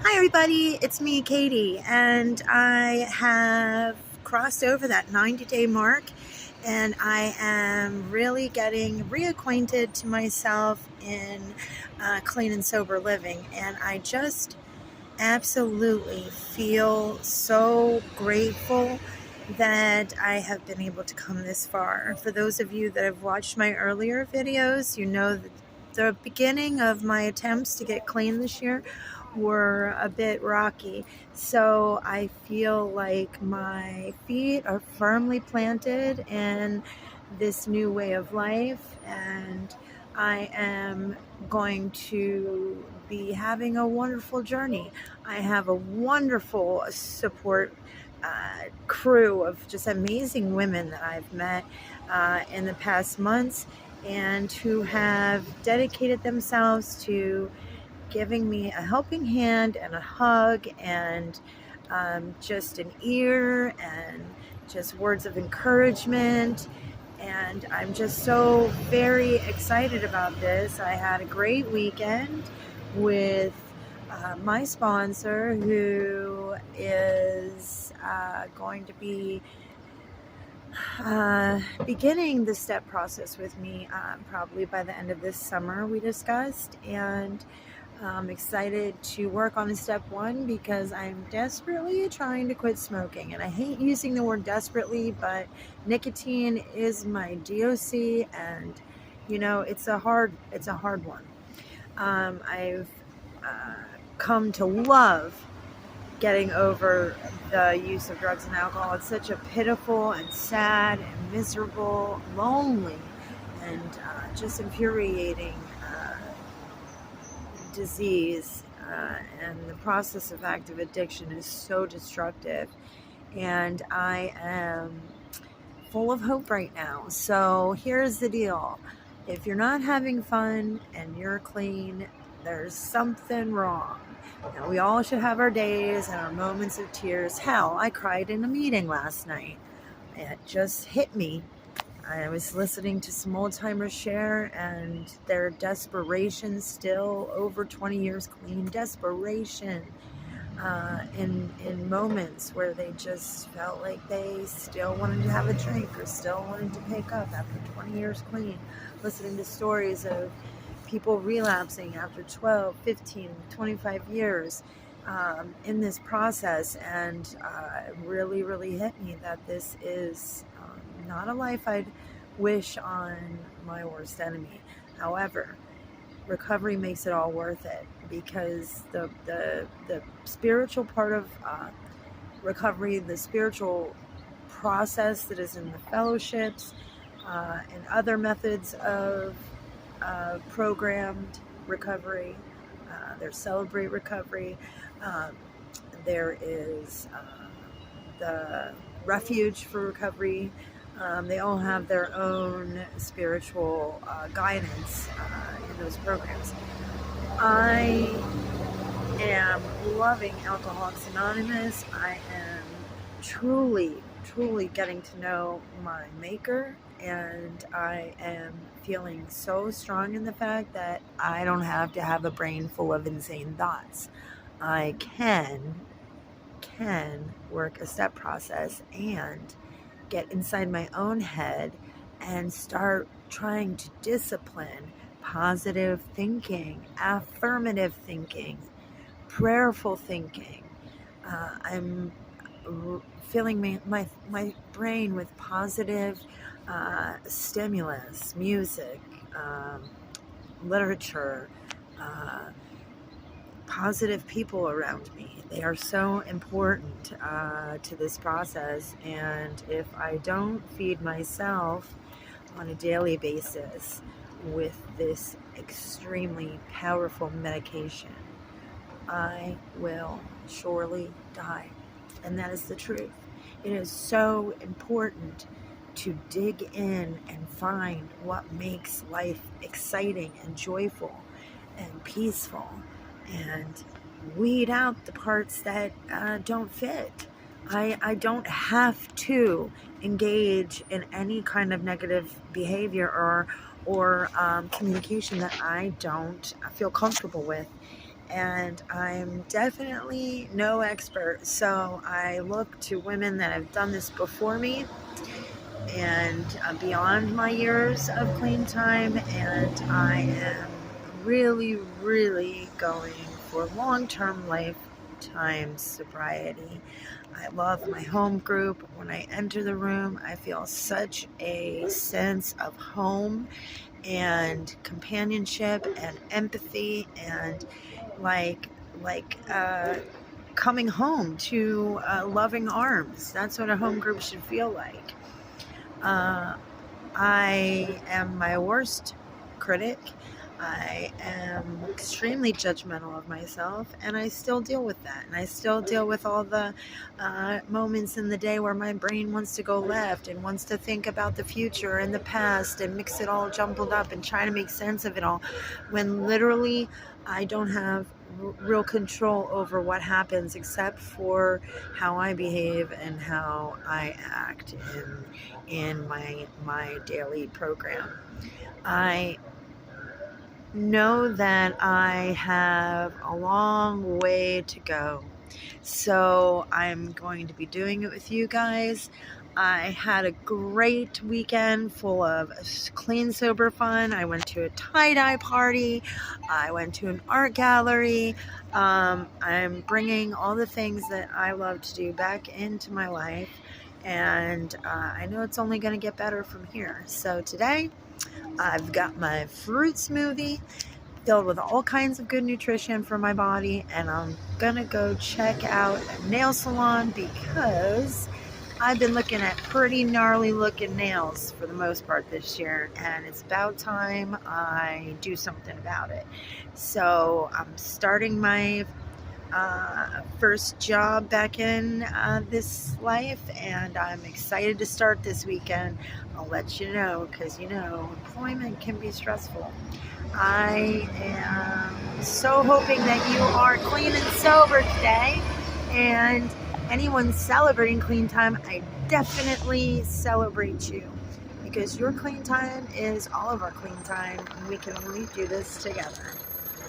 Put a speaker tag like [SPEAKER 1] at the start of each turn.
[SPEAKER 1] Hi everybody, it's me, Katie, and I have crossed over that 90-day mark, and I am really getting reacquainted to myself in clean and sober living, and I just absolutely feel so grateful that I have been able to come this far. For those of you that have watched my earlier videos, you know that the beginning of my attempts to get clean this year were a bit rocky. So I feel like my feet are firmly planted in this new way of life, and I am going to be having a wonderful journey. I have a wonderful support crew of just amazing women that I've met in the past months, and who have dedicated themselves to giving me a helping hand and a hug, and just an ear, and just words of encouragement. And I'm just so very excited about this. I had a great weekend with my sponsor, who is going to be beginning the step process with me probably by the end of this summer, we discussed. And I'm excited to work on step one, because I'm desperately trying to quit smoking. And I hate using the word desperately, but nicotine is my DOC, and it's a hard one. I've come to love getting over the use of drugs and alcohol. It's such a pitiful and sad and miserable, lonely, and just infuriating disease, and the process of active addiction is so destructive, and I am full of hope right now. So here's the deal: if you're not having fun and you're clean, there's something wrong. Now, we all should have our days and our moments of tears. Hell, I cried in a meeting last night. It just hit me. I was listening to some old timers share, and their desperation, still over 20 years clean, desperation in moments where they just felt like they still wanted to have a drink or still wanted to pick up after 20 years clean. Listening to stories of people relapsing after 12, 15, 25 years in this process, and it really, really hit me that this is not a life I'd wish on my worst enemy. However, recovery makes it all worth it, because the spiritual part of recovery, the spiritual process that is in the fellowships and other methods of programmed recovery, there's Celebrate Recovery, there is the Refuge for Recovery. They all have their own spiritual guidance in those programs. I am loving Alcoholics Anonymous. I am truly getting to know my maker, and I am feeling so strong in the fact that I don't have to have a brain full of insane thoughts. I can work a step process and get inside my own head and start trying to discipline positive thinking, affirmative thinking, prayerful thinking. I'm filling my brain with positive stimulus, music, literature, positive people around me. They are so important to this process, and if I don't feed myself on a daily basis with this extremely powerful medication, I will surely die. And that is the truth. It is so important to dig in and find what makes life exciting and joyful and peaceful, and weed out the parts that don't fit. I don't have to engage in any kind of negative behavior or communication that I don't feel comfortable with. and I'm definitely no expert. So I look to women that have done this before me and beyond my years of clean time, and I am really going for long-term lifetime sobriety. I love my home group. When I enter the room, I feel such a sense of home and companionship and empathy and like coming home to loving arms. That's what a home group should feel like. I am my worst critic. I am extremely judgmental of myself, and I still deal with that. And I still deal with all the moments in the day where my brain wants to go left and wants to think about the future and the past and mix it all jumbled up and try to make sense of it all, when literally I don't have real control over what happens except for how I behave and how I act in my daily program. I know that I have a long way to go, so I'm going to be doing it with you guys. I had a great weekend full of clean, sober fun. I went to a tie-dye party. I went to an art gallery. I'm bringing all the things that I love to do back into my life, and I know it's only going to get better from here. So today, I've got my fruit smoothie filled with all kinds of good nutrition for my body, and I'm gonna go check out a nail salon because I've been looking at pretty gnarly looking nails for the most part this year, and it's about time I do something about it. So I'm starting my first job back in this life, and I'm excited to start this weekend. I'll let you know, because employment can be stressful. I am so hoping that you are clean and sober today, and anyone celebrating clean time, I definitely celebrate you, because your clean time is all of our clean time, and we can only do this together.